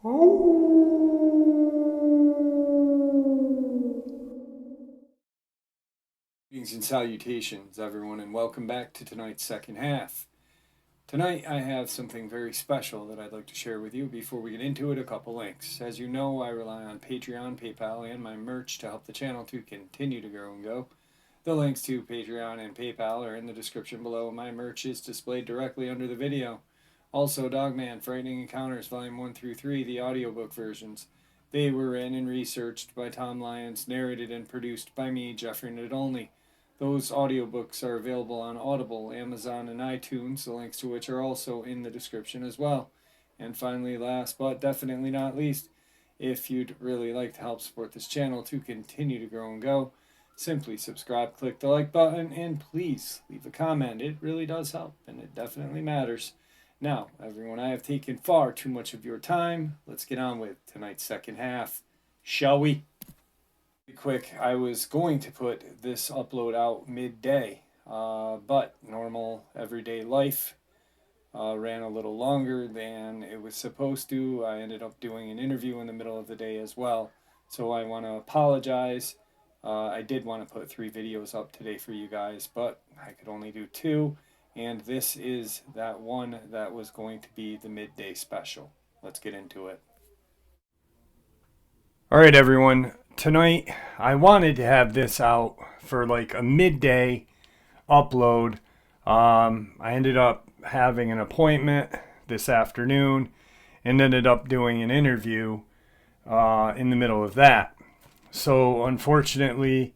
Greetings and salutations, everyone, and welcome back to tonight's second half. Tonight I have something very special that I'd like to share with you. Before we get into it, a couple links. As you know, I rely on Patreon, PayPal, and my merch to help the channel to continue to grow and go. The links to Patreon and PayPal are in the description below. My merch is displayed directly under the video. Also, Dogman, Frightening Encounters, Volume 1 through 3, the audiobook versions. They were written and researched by Tom Lyons, narrated and produced by me, Jeffrey Nadolny. Those audiobooks are available on Audible, Amazon, and iTunes, the links to which are also in the description as well. And finally, last but definitely not least, if you'd really like to help support this channel to continue to grow and go, simply subscribe, click the like button, and please leave a comment. It really does help, and it definitely matters. Now, everyone, I have taken far too much of your time. Let's get on with tonight's second half, shall we? Quick, I was going to put this upload out midday, but normal everyday life ran a little longer than it was supposed to. I ended up doing an interview in the middle of the day as well, so I want to apologize. I did want to put 3 videos up today for you guys, but I could only do 2, and this is that one that was going to be the midday special. Let's get into it. All right, everyone. Tonight, I wanted to have this out for like a midday upload. I ended up having an appointment this afternoon and ended up doing an interview in the middle of that. So, unfortunately,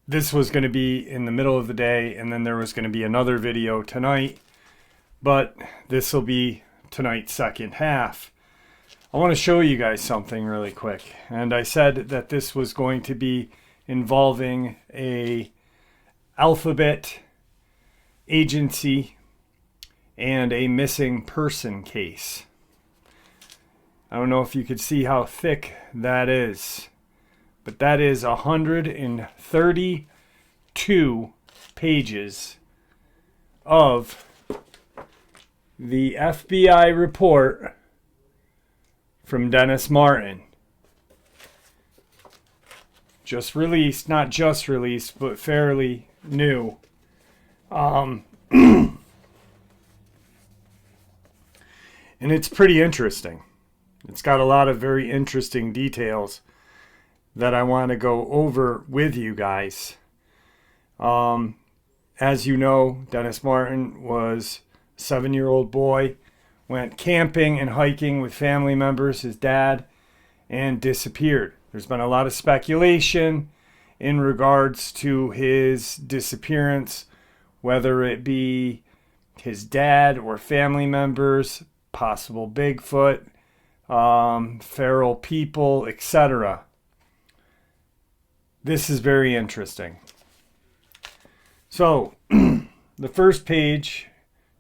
this was going to be in the middle of the day, and then there was going to be another video tonight, but this will be tonight's second half. I want to show you guys something really quick, and I said that this was going to be involving a alphabet agency and a missing person case. I don't know if you could see how thick that is, but that is 132 pages of the FBI report from Dennis Martin. Just released, not just released, but fairly new. And it's pretty interesting. It's got a lot of very interesting details that I want to go over with you guys. As you know, Dennis Martin was a 7-year-old boy, went camping and hiking with family members, his dad, and disappeared. There's been a lot of speculation in regards to his disappearance, whether it be his dad or family members, possible Bigfoot, feral people, etc. This is very interesting. So, the first page,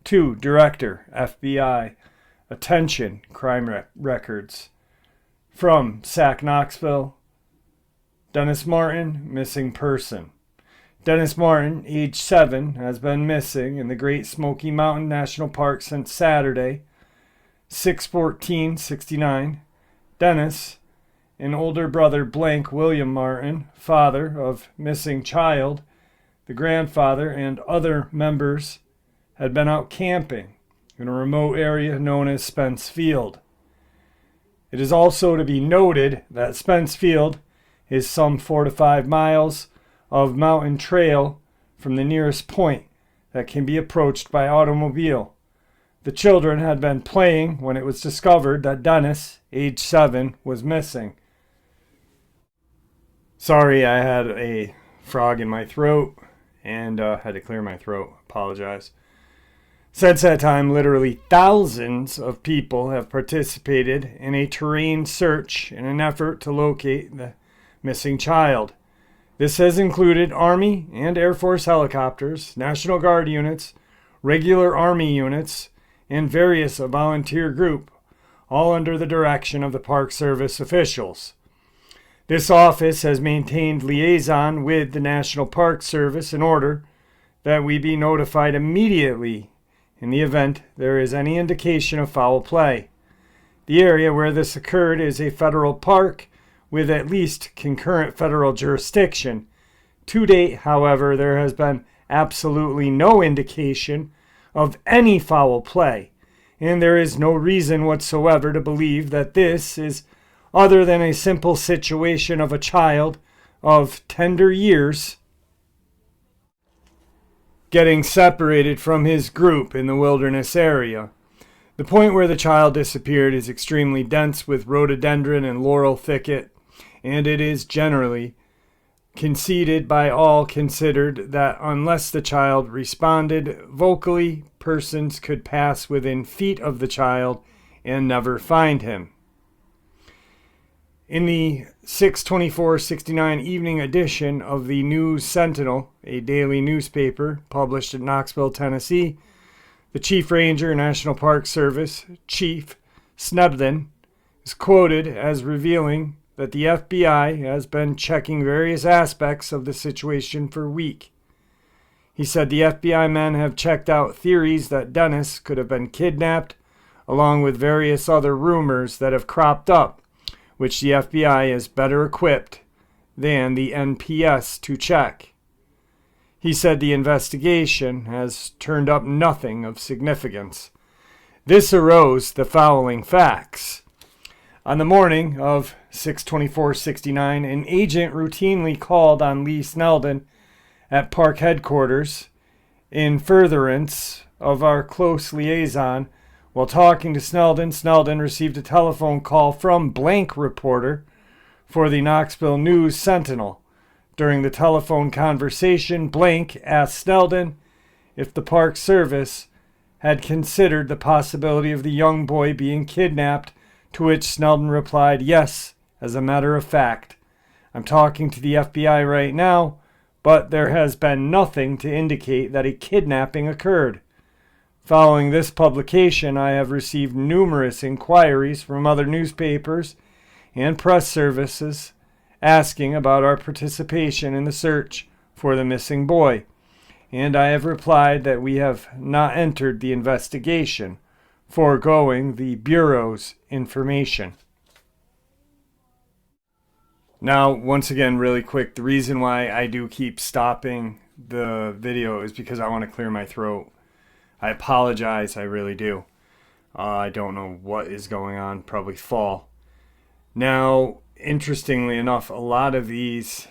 to Director, FBI, Attention, Crime Records. From Sac Knoxville, Dennis Martin, missing person. Dennis Martin, age 7, has been missing in the Great Smoky Mountain National Park since Saturday, 6/14/69. Dennis, an older brother, blank William Martin, father of missing child, the grandfather, and other members had been out camping in a remote area known as Spence Field. It is also to be noted that Spence Field is some 4 to 5 miles of mountain trail from the nearest point that can be approached by automobile. The children had been playing when it was discovered that Dennis, age 7, was missing. Sorry, I had a frog in my throat and had to clear my throat. Apologize. Since that time, literally thousands of people have participated in a terrain search in an effort to locate the missing child. This has included Army and Air Force helicopters, National Guard units, regular Army units, and various volunteer groups, all under the direction of the Park Service officials. This office has maintained liaison with the National Park Service in order that we be notified immediately in the event there is any indication of foul play. The area where this occurred is a federal park with at least concurrent federal jurisdiction. To date, however, there has been absolutely no indication of any foul play, and there is no reason whatsoever to believe that this is other than a simple situation of a child of tender years getting separated from his group in the wilderness area. The point where the child disappeared is extremely dense with rhododendron and laurel thicket, and it is generally conceded by all considered that unless the child responded vocally, persons could pass within feet of the child and never find him. In the 6/24/69 evening edition of the News Sentinel, a daily newspaper published in Knoxville, Tennessee, the Chief Ranger, National Park Service, Chief Snebden, is quoted as revealing that the FBI has been checking various aspects of the situation for a week. He said the FBI men have checked out theories that Dennis could have been kidnapped, along with various other rumors that have cropped up, which the FBI is better equipped than the NPS to check. He said the investigation has turned up nothing of significance. This arose the following facts. On the morning of 6/24/69, an agent routinely called on Lee Snelden at park headquarters in furtherance of our close liaison. While talking to Snelden, Snelden received a telephone call from blank reporter for the Knoxville News Sentinel. During the telephone conversation, blank asked Snelden if the Park Service had considered the possibility of the young boy being kidnapped, to which Snelden replied, "Yes, as a matter of fact. I'm talking to the FBI right now, but there has been nothing to indicate that a kidnapping occurred. Following this publication, I have received numerous inquiries from other newspapers and press services asking about our participation in the search for the missing boy, and I have replied that we have not entered the investigation, foregoing the Bureau's information." Now, once again, really quick, the reason why I do keep stopping the video is because I want to clear my throat. I apologize, I really do. I don't know what is going on, probably fall. Now, interestingly enough, a lot of these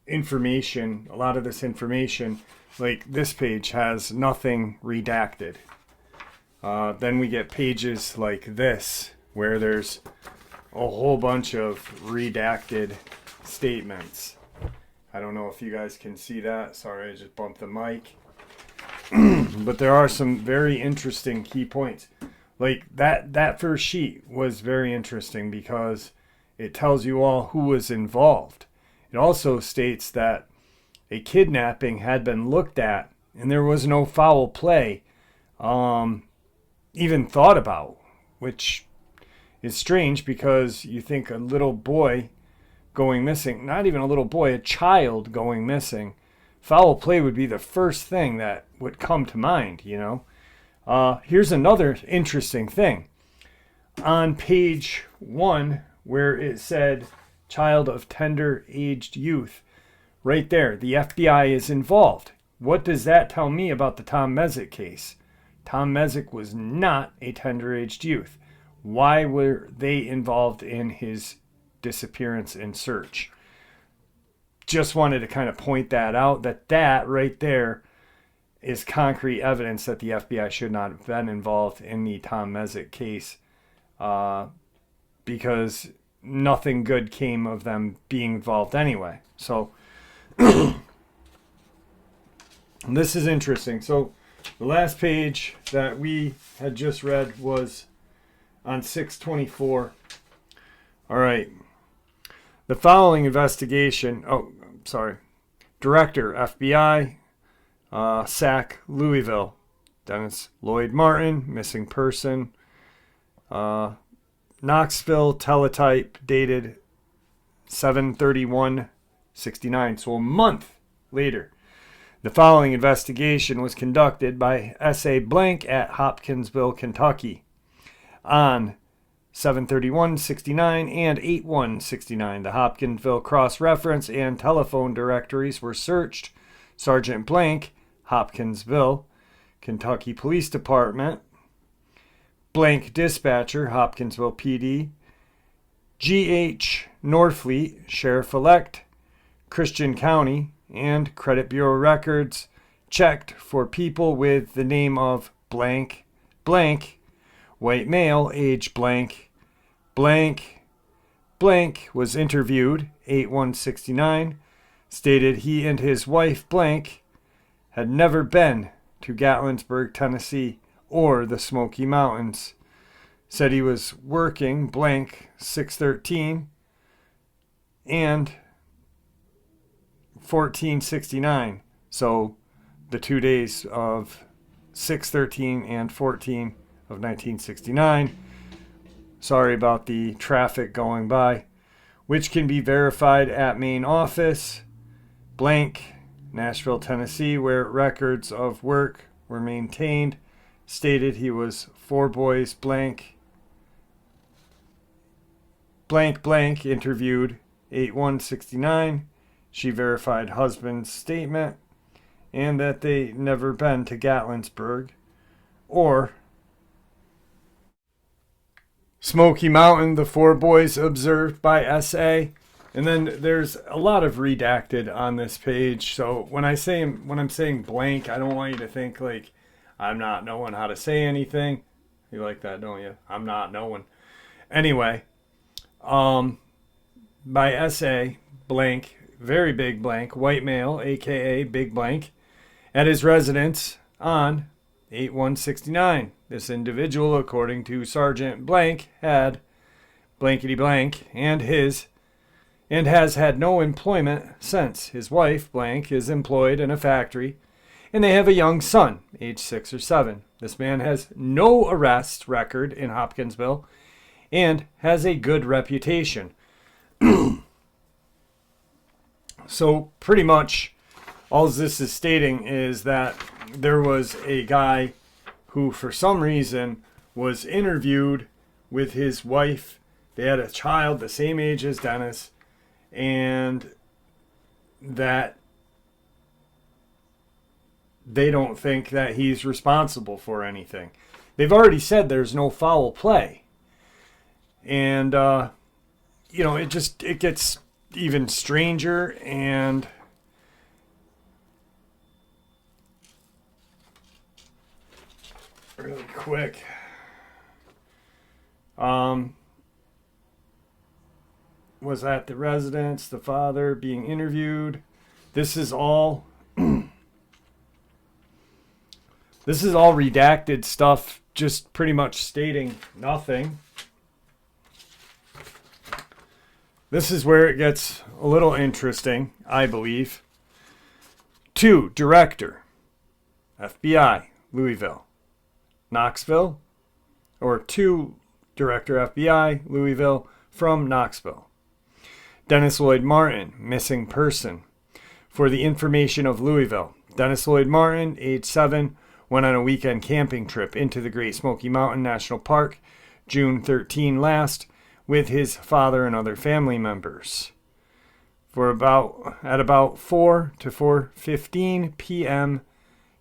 information, like this page has nothing redacted. Then we get pages like this, where there's a whole bunch of redacted statements. I don't know if you guys can see that. Sorry, I just bumped the mic. But there are some very interesting key points. Like that first sheet was very interesting because it tells you all who was involved. It also states that a kidnapping had been looked at and there was no foul play even thought about, which is strange because you think a little boy going missing, not even a little boy, a child going missing, foul play would be the first thing that would come to mind, you know. Here's another interesting thing. On page 1, where it said child of tender aged youth, right there, the FBI is involved. What does that tell me about the Tom Mezek case? Tom Mezek was not a tender aged youth. Why were they involved in his disappearance and search? Just wanted to kind of point that out, that right there is concrete evidence that the FBI should not have been involved in the Tom Mezek case, because nothing good came of them being involved anyway. So this is interesting. So the last page that we had just read was on 6/24. All right. The following investigation, Director, FBI, SAC, Louisville, Dennis Lloyd Martin, missing person, Knoxville, teletype, dated 7/31/69, so a month later. The following investigation was conducted by S.A. Blank at Hopkinsville, Kentucky on 7/31/69 and 8/1/69. The Hopkinsville cross-reference and telephone directories were searched. Sergeant Blank, Hopkinsville, Kentucky Police Department. Blank Dispatcher, Hopkinsville PD. G.H. Norfleet, Sheriff-elect, Christian County, and Credit Bureau records checked for people with the name of blank, blank, white male, age blank, blank, blank, was interviewed, 8/1/69, stated he and his wife, blank, had never been to Gatlinburg, Tennessee, or the Smoky Mountains. Said he was working, blank, 6/13 and 14/69. So the 2 days of 6/13 and 14 of 1969. Sorry about the traffic going by. Which can be verified at main office, blank, Nashville, Tennessee, where records of work were maintained. Stated he was 4 boys, blank, blank, blank, interviewed, 8/1/69. She verified husband's statement and that they never been to Gatlinburg or Smoky Mountain, the 4 boys observed by S.A. And then there's a lot of redacted on this page. So when I'm saying blank, I don't want you to think like I'm not knowing how to say anything. You like that, don't you? I'm not knowing. Anyway, by S.A. blank, very big blank, white male, aka big blank, at his residence on 8/1/69. This individual, according to Sergeant Blank, had blankety blank and has had no employment since. His wife, blank, is employed in a factory, and they have a young son, age 6 or 7. This man has no arrest record in Hopkinsville and has a good reputation. So pretty much all this is stating is that there was a guy who for some reason was interviewed with his wife. They had a child the same age as Dennis, and that they don't think that he's responsible for anything. They've already said there's no foul play. And, it gets even stranger, and really quick. Was at the residence, the father being interviewed. This is all redacted stuff, just pretty much stating nothing. This is where it gets a little interesting, I believe. 2, Director, FBI, Louisville, Knoxville, or 2, Director, FBI, Louisville, from Knoxville. Dennis Lloyd Martin, missing person. For the information of Louisville, Dennis Lloyd Martin, age 7, went on a weekend camping trip into the Great Smoky Mountain National Park, June 13 last, with his father and other family members. At about 4 to 4:15 p.m.,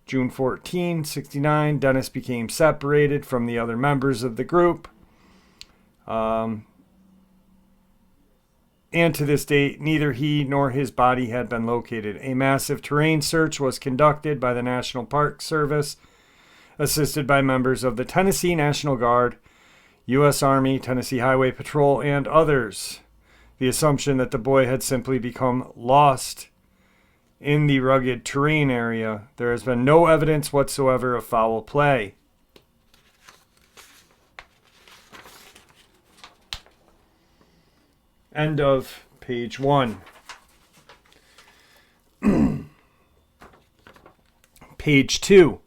June 14, 69, Dennis became separated from the other members of the group. And to this date, neither he nor his body had been located. A massive terrain search was conducted by the National Park Service, assisted by members of the Tennessee National Guard, U.S. Army, Tennessee Highway Patrol, and others. The assumption that the boy had simply become lost in the rugged terrain area. There has been no evidence whatsoever of foul play. End of page 1. Page 2.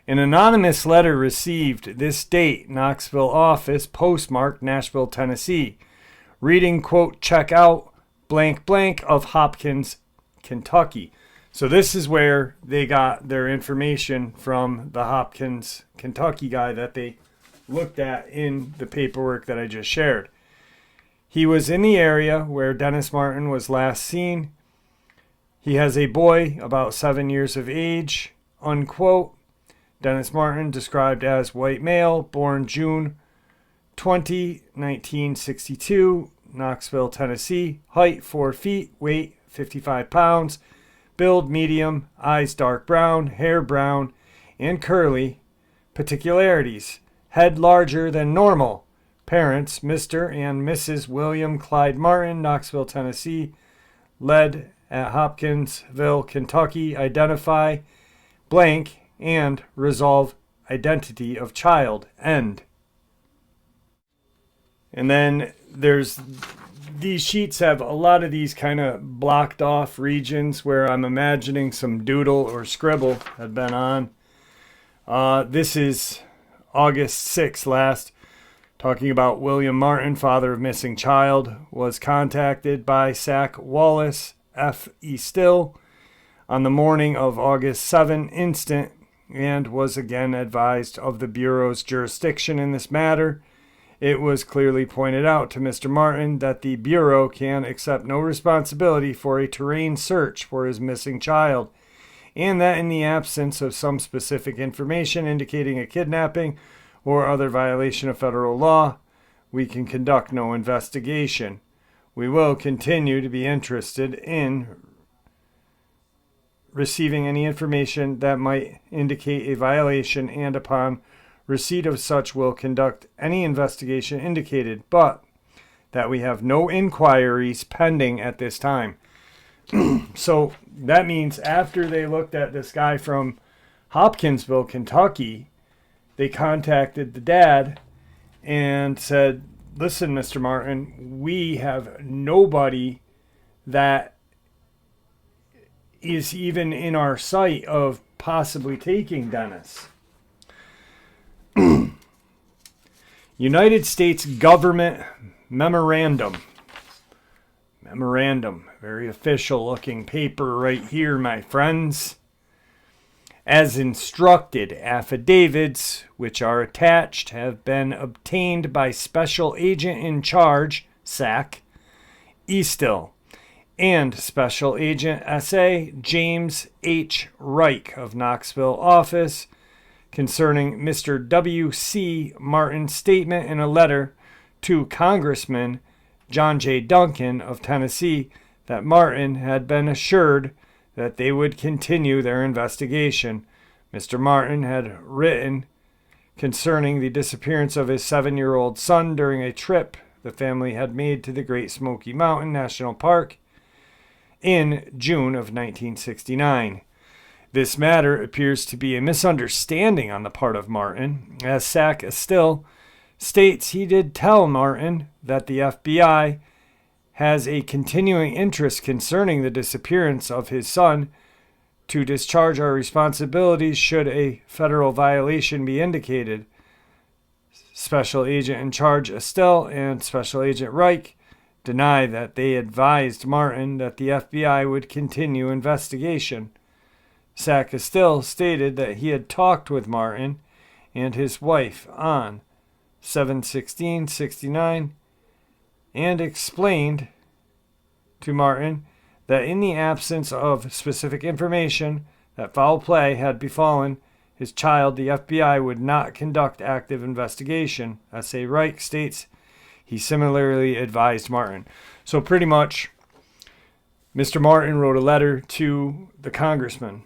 An anonymous letter received this date, Knoxville office, postmarked Nashville, Tennessee. Reading, quote, check out blank blank of Hopkins, Kentucky. So this is where they got their information from, the Hopkins, Kentucky guy that they looked at in the paperwork that I just shared. He was in the area where Dennis Martin was last seen. He has a boy about 7 years of age, unquote. Dennis Martin described as white male, born June 20, 1962, Knoxville, Tennessee. Height 4 feet, weight 55 pounds. Build medium, eyes dark brown, hair brown and curly. Particularities: head larger than normal. Parents: Mr. and Mrs. William Clyde Martin, Knoxville, Tennessee. Led at Hopkinsville, Kentucky. Identify blank and resolve identity of child. End. And then there's these sheets have a lot of these kind of blocked off regions where I'm imagining some doodle or scribble had been on. This is August 6th last, talking about William Martin, father of missing child, was contacted by Sack Wallace F.E. Still on the morning of August 7 instant and was again advised of the Bureau's jurisdiction in this matter. It was clearly pointed out to Mr. Martin that the Bureau can accept no responsibility for a terrain search for his missing child, and that in the absence of some specific information indicating a kidnapping or other violation of federal law, we can conduct no investigation. We will continue to be interested in receiving any information that might indicate a violation, and upon receipt of such will conduct any investigation indicated, but that we have no inquiries pending at this time. So that means after they looked at this guy from Hopkinsville, Kentucky, they contacted the dad and said, listen, Mr. Martin, we have nobody that is even in our sight of possibly taking Dennis. United States government memorandum. Very official looking paper right here, my friends. As instructed, affidavits which are attached have been obtained by Special Agent in Charge, SAC, Eastill, and Special Agent S.A. James H. Reich of Knoxville office, concerning Mr. W.C. Martin's statement in a letter to Congressman John J. Duncan of Tennessee that Martin had been assured that they would continue their investigation. Mr. Martin had written concerning the disappearance of his 7-year-old son during a trip the family had made to the Great Smoky Mountain National Park in June of 1969. This matter appears to be a misunderstanding on the part of Martin, as Sack still states he did tell Martin that the FBI has a continuing interest concerning the disappearance of his son to discharge our responsibilities should a federal violation be indicated. Special Agent in Charge Estelle and Special Agent Reich deny that they advised Martin that the FBI would continue investigation. Sack Estelle stated that he had talked with Martin and his wife on 7/16/69 and explained to Martin that in the absence of specific information that foul play had befallen his child, the FBI would not conduct active investigation. S.A. Reich states he similarly advised Martin. So pretty much, Mr. Martin wrote a letter to the congressman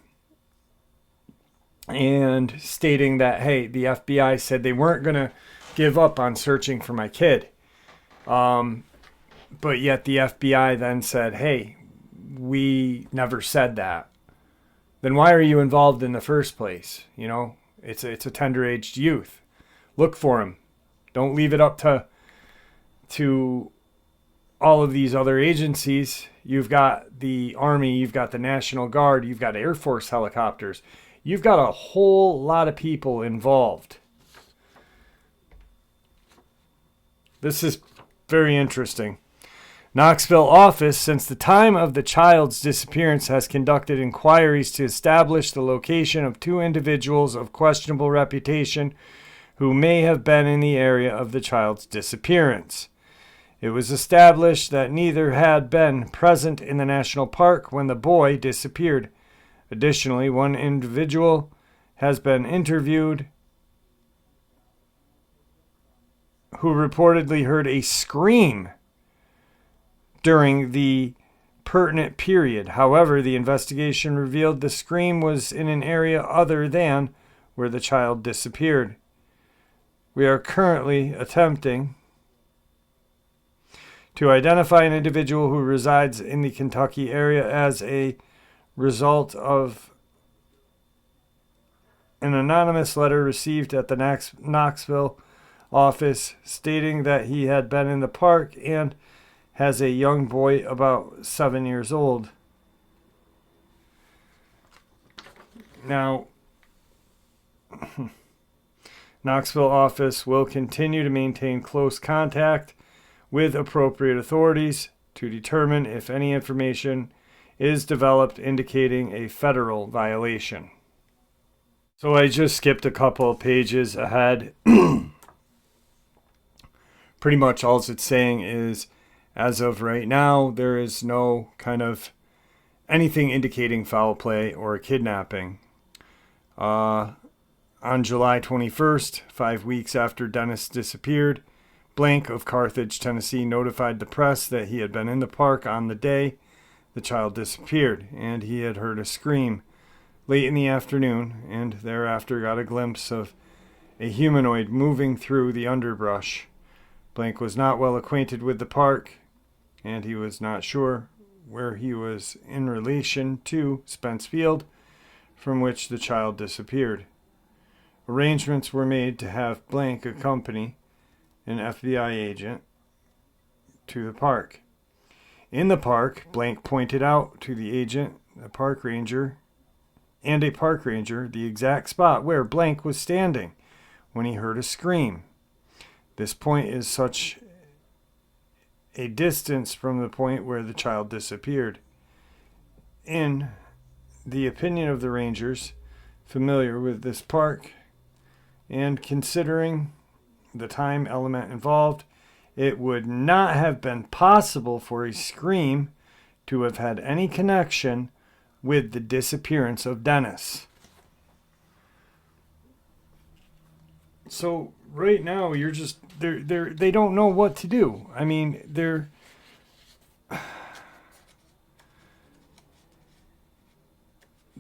and stating that, hey, the FBI said they weren't going to give up on searching for my kid. But yet the FBI then said, hey, we never said that. Then why are you involved in the first place? You know, it's a tender-aged youth. Look for him. Don't leave it up to all of these other agencies. You've got the Army, you've got the National Guard, you've got Air Force helicopters. You've got a whole lot of people involved. This is very interesting. Knoxville office, since the time of the child's disappearance, has conducted inquiries to establish the location of 2 individuals of questionable reputation who may have been in the area of the child's disappearance. It was established that neither had been present in the national park when the boy disappeared. Additionally, 1 individual has been interviewed who reportedly heard a scream during the pertinent period. However, the investigation revealed the scream was in an area other than where the child disappeared. We are currently attempting to identify an individual who resides in the Kentucky area as a result of an anonymous letter received at the Knoxville office stating that he had been in the park and has a young boy about 7 years old. Now, Knoxville office will continue to maintain close contact with appropriate authorities to determine if any information is developed indicating a federal violation. So I just skipped a couple of pages ahead. Pretty much all it's saying is, as of right now, there is no kind of anything indicating foul play or kidnapping. On July 21st, 5 weeks after Dennis disappeared, Blank of Carthage, Tennessee, notified the press that he had been in the park on the day the child disappeared, and he had heard a scream late in the afternoon, and thereafter got a glimpse of a humanoid moving through the underbrush. Blank was not well acquainted with the park, and he was not sure where he was in relation to Spence Field, from which the child disappeared. Arrangements were made to have Blank accompany an FBI agent to the park. In the park, Blank pointed out to the agent, a park ranger, the exact spot where Blank was standing when he heard a scream. This point is such a distance from the point where the child disappeared. In the opinion of the rangers familiar with this park, and considering the time element involved, it would not have been possible for a scream to have had any connection with the disappearance of Dennis. So right now you're just they don't know what to do. I mean,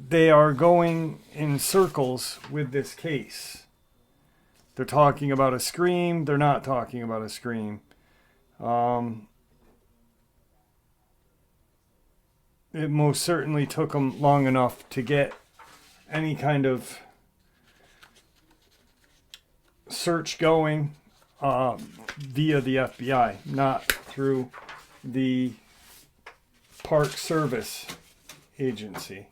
they are going in circles with this case. They're talking about a scream. They're not talking about a scream. It most certainly took them long enough to get any kind of search going via the FBI, not through the Park Service Agency.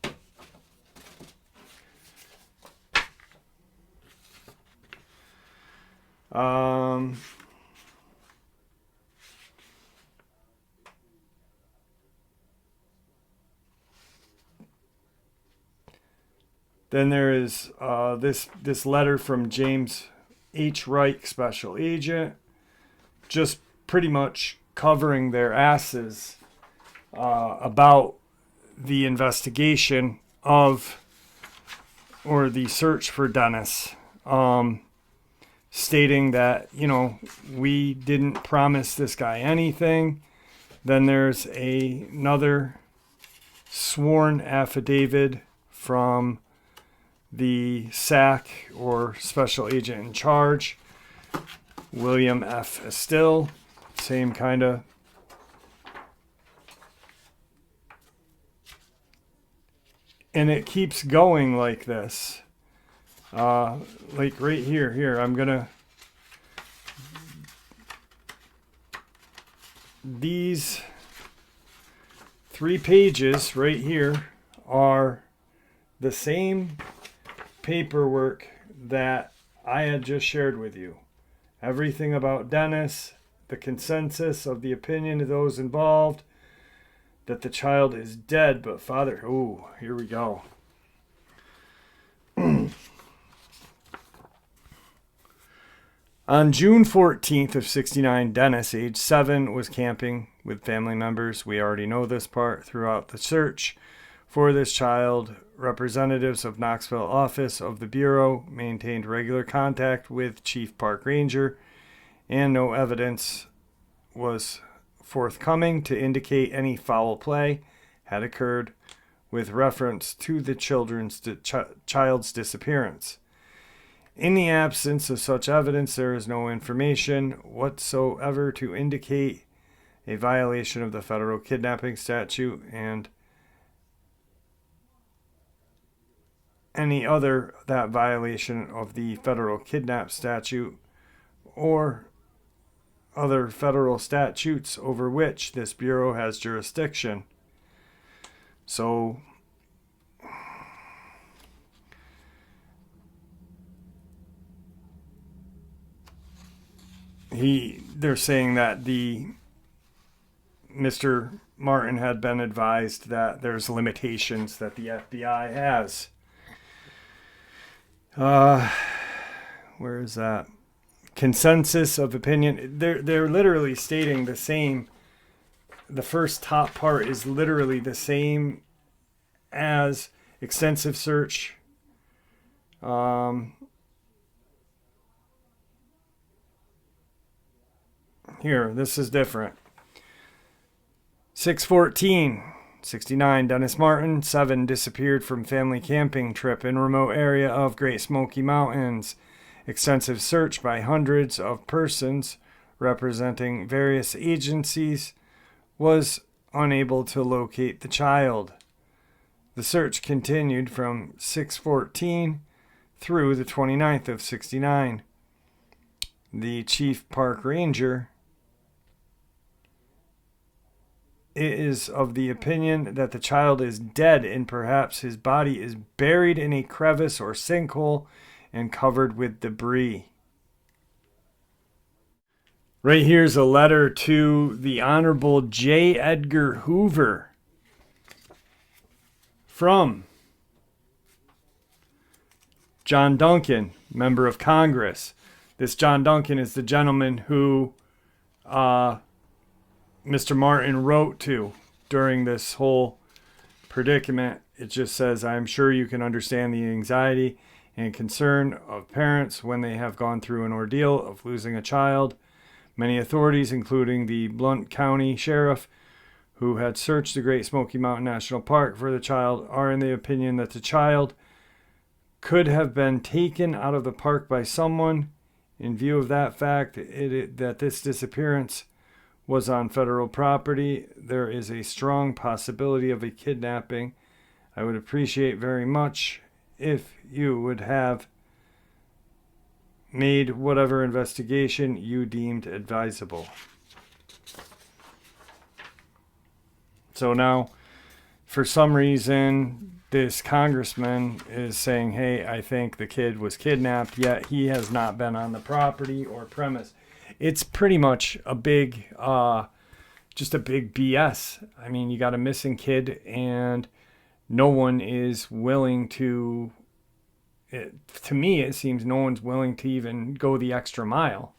Then there is this letter from James H. Reich, Special Agent, just pretty much covering their asses about the investigation of, or the search for Dennis, stating that, we didn't promise this guy anything. Then there's another sworn affidavit from the SAC, or Special Agent in Charge, William F. Estill, same kind of. And it keeps going like this. Like right here, I'm gonna, these 3 pages right here are the same paperwork that I had just shared with you. Everything about Dennis, the consensus of the opinion of those involved that the child is dead, but father... Ooh, here we go. On June 14th of 69, Dennis, age 7, was camping with family members. We already know this part. Throughout the search for this child, representatives of Knoxville office of the Bureau maintained regular contact with Chief Park Ranger, and no evidence was forthcoming to indicate any foul play had occurred with reference to the child's disappearance. In the absence of such evidence, there is no information whatsoever to indicate a violation of the federal kidnapping statute and any other that violation of the federal kidnap statute or other federal statutes over which this Bureau has jurisdiction. So they're saying that Mr. Martin had been advised that there's limitations that the FBI has. Where is that? Consensus of opinion. They're literally stating the same. The first top part is literally the same as extensive search. Here, this is different. 6/14/69, Dennis Martin, 7, disappeared from family camping trip in remote area of Great Smoky Mountains. Extensive search by hundreds of persons representing various agencies was unable to locate the child. The search continued from 6/14 through the 29th of 69. The Chief Park Ranger is of the opinion that the child is dead and perhaps his body is buried in a crevice or sinkhole and covered with debris. Right here's a letter to the Honorable J. Edgar Hoover from John Duncan, member of Congress. This John Duncan is the gentleman who Mr. Martin wrote to during this whole predicament. It just says, I'm sure you can understand the anxiety and concern of parents when they have gone through an ordeal of losing a child. Many authorities, including the Blount County Sheriff, who had searched the Great Smoky Mountain National Park for the child, are in the opinion that the child could have been taken out of the park by someone. In view of that fact, that this disappearance was on federal property, there is a strong possibility of a kidnapping. I would appreciate very much if you would have made whatever investigation you deemed advisable. So now, for some reason, this congressman is saying, hey, I think the kid was kidnapped, yet he has not been on the property or premise. It's pretty much a big, just a big BS. I mean, you got a missing kid and no one is willing to, to me, it seems no one's willing to even go the extra mile.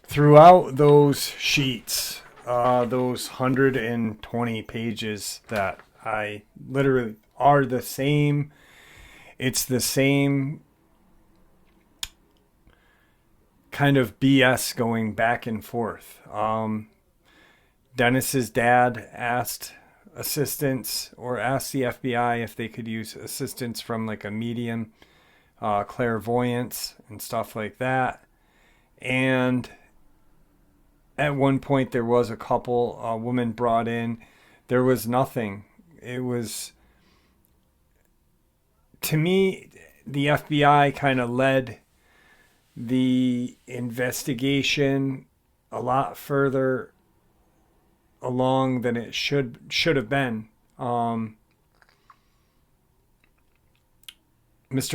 Throughout those sheets, those 120 pages that I literally are the same, it's the same kind of BS going back and forth. Dennis's dad asked assistance or asked the FBI if they could use assistance from like a medium, clairvoyance and stuff like that. And at one point there was a couple, a woman brought in, there was nothing. It was, to me, the FBI kind of led the investigation a lot further along than it should have been. Mr.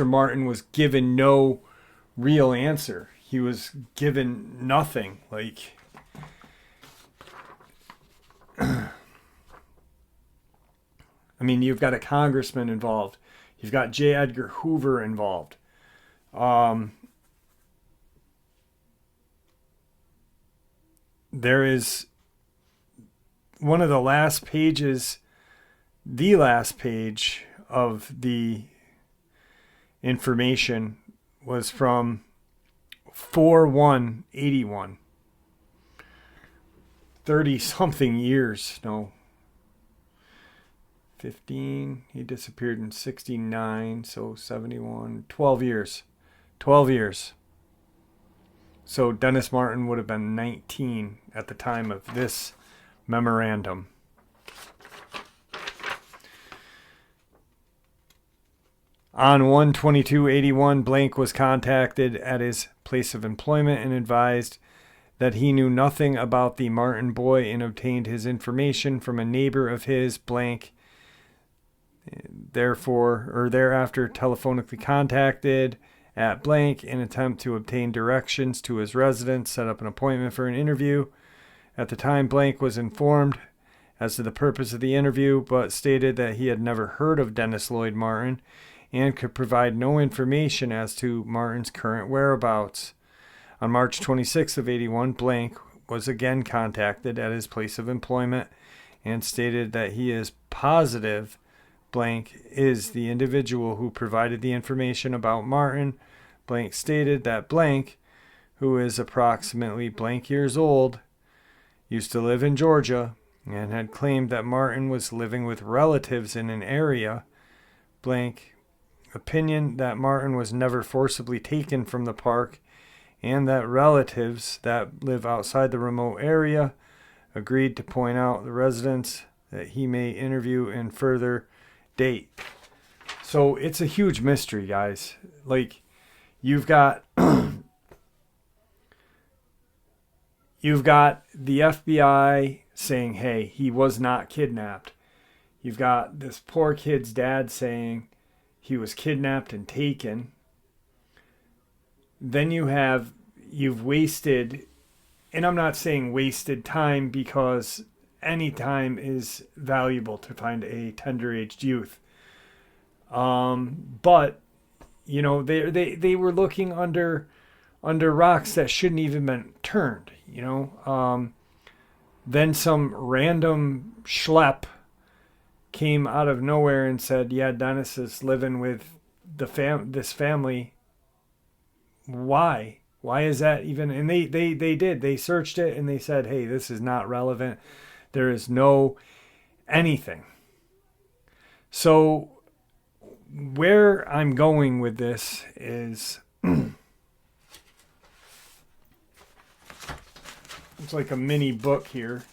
Martin was given no real answer. he was given nothing. Like, I mean, you've got a congressman involved. You've got J. Edgar Hoover involved. There is one of the last pages, the last page of the information was from 4/1/81. 30-something years. No. 15. He disappeared in 69. So 71. 12 years. 12 years. So Dennis Martin would have been 19 at the time of this memorandum. On 1/22/81, Blank was contacted at his place of employment and advised that he knew nothing about the Martin boy and obtained his information from a neighbor of his, Blank. Thereafter telephonically contacted at Blank in an attempt to obtain directions to his residence, set up an appointment for an interview. At the time, Blank was informed as to the purpose of the interview, but stated that he had never heard of Dennis Lloyd Martin and could provide no information as to Martin's current whereabouts. On March 26th of 81, Blank was again contacted at his place of employment and stated that he is positive Blank is the individual who provided the information about Martin. Blank stated that Blank, who is approximately blank years old, used to live in Georgia and had claimed that Martin was living with relatives in an area. Blank opinion that Martin was never forcibly taken from the park and that relatives that live outside the remote area agreed to point out the residence that he may interview in further date. So it's a huge mystery, guys. Like, you've got the FBI saying, hey, he was not kidnapped. You've got this poor kid's dad saying he was kidnapped and taken. Then you've wasted, and I'm not saying wasted time, because any time is valuable to find a tender-aged youth. But you know, they were looking under rocks that shouldn't even been turned. You know, then some random schlep came out of nowhere and said, "Yeah, Dennis is living with this family." Why? Why is that even? And they did. They searched it and they said, "Hey, this is not relevant. There is no anything." So where I'm going with this is it's like a mini book here.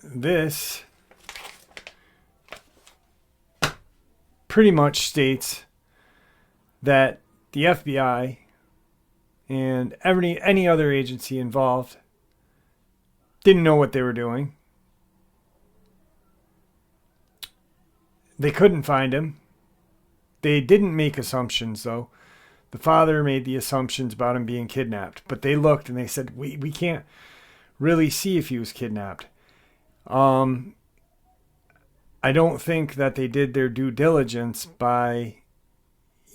This pretty much states that the FBI and any other agency involved didn't know what they were doing. They couldn't find him. They didn't make assumptions, though. The father made the assumptions about him being kidnapped, but they looked and they said, we can't really see if he was kidnapped. I don't think that they did their due diligence by,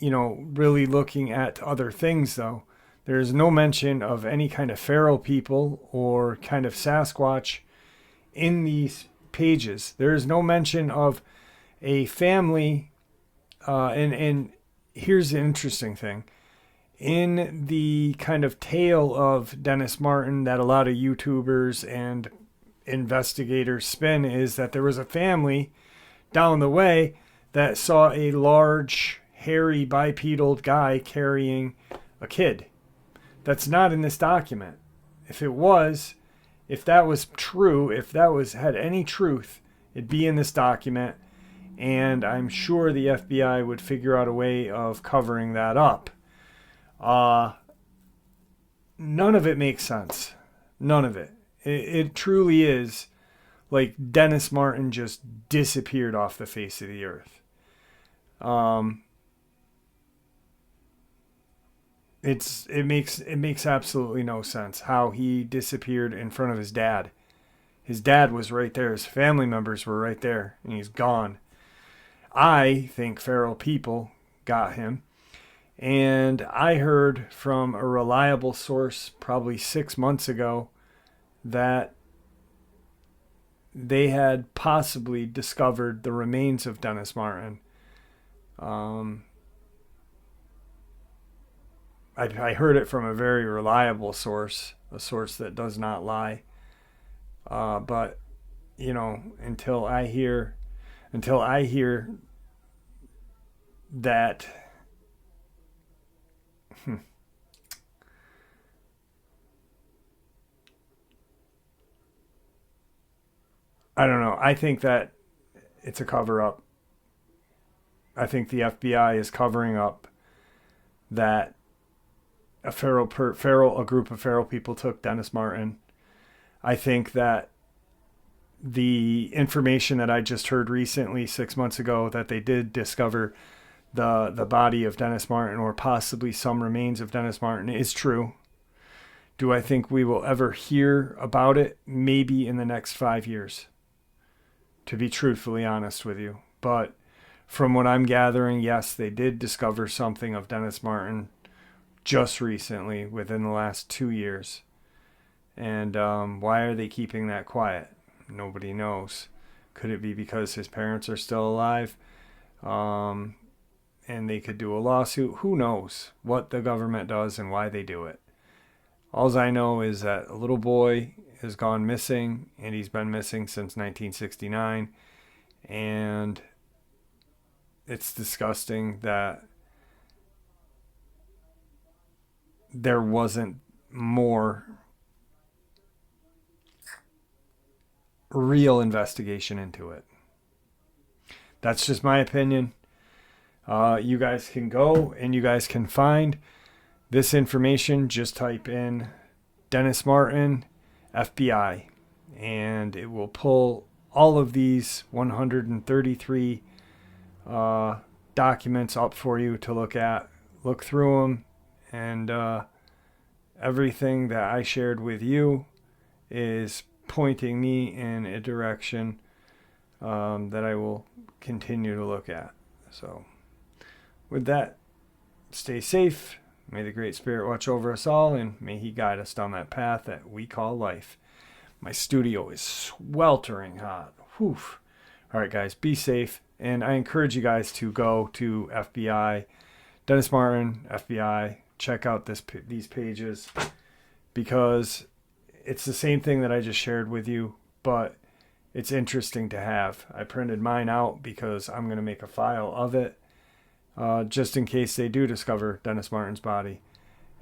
really looking at other things, though. There's no mention of any kind of feral people or kind of Sasquatch in these pages. There is no mention of a family, and here's the interesting thing. In the kind of tale of Dennis Martin that a lot of YouTubers and investigators spin is that there was a family down the way that saw a large, hairy, bipedal guy carrying a kid. That's not in this document. If that was true, had any truth, it'd be in this document. And I'm sure the FBI would figure out a way of covering that up. None of it makes sense. None of it. It truly is like Dennis Martin just disappeared off the face of the earth. it makes absolutely no sense how he disappeared in front of his dad. His dad was right there. His family members were right there, and he's gone. I think feral people got him. And I heard from a reliable source probably 6 months ago that they had possibly discovered the remains of Dennis Martin. Um, I heard it from a very reliable source, a source that does not lie. But until I hear that, I don't know. I think that it's a cover up. I think the FBI is covering up that a group of feral people took Dennis Martin. I think that the information that I just heard recently, 6 months ago, that they did discover the body of Dennis Martin, or possibly some remains of Dennis Martin, is true. Do I think we will ever hear about it? Maybe in the next 5 years, to be truthfully honest with you. But from what I'm gathering, yes, they did discover something of Dennis Martin just recently, within the last 2 years. And why are they keeping that quiet? Nobody knows. Could it be because his parents are still alive? And they could do a lawsuit? Who knows what the government does and why they do it? All I know is that a little boy has gone missing, and he's been missing since 1969. And it's disgusting that there wasn't more real investigation into it. That's just my opinion. You guys can go and you guys can find this information. Just type in Dennis Martin FBI, and it will pull all of these 133 documents up for you to look at. Look through them, and everything that I shared with you is pointing me in a direction that I will continue to look at. So with that, stay safe. May the Great Spirit watch over us all, and may He guide us down that path that we call life. My studio is sweltering hot. Whew. All right, guys, be safe. And I encourage you guys to go to FBI, Dennis Martin, FBI. Check out these pages, because it's the same thing that I just shared with you, but it's interesting to have. I printed mine out because I'm going to make a file of it, just in case they do discover Dennis Martin's body.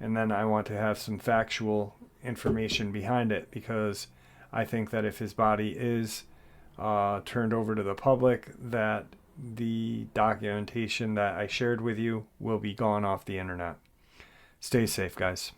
And then I want to have some factual information behind it, because I think that if his body is turned over to the public, that the documentation that I shared with you will be gone off the internet. Stay safe, guys.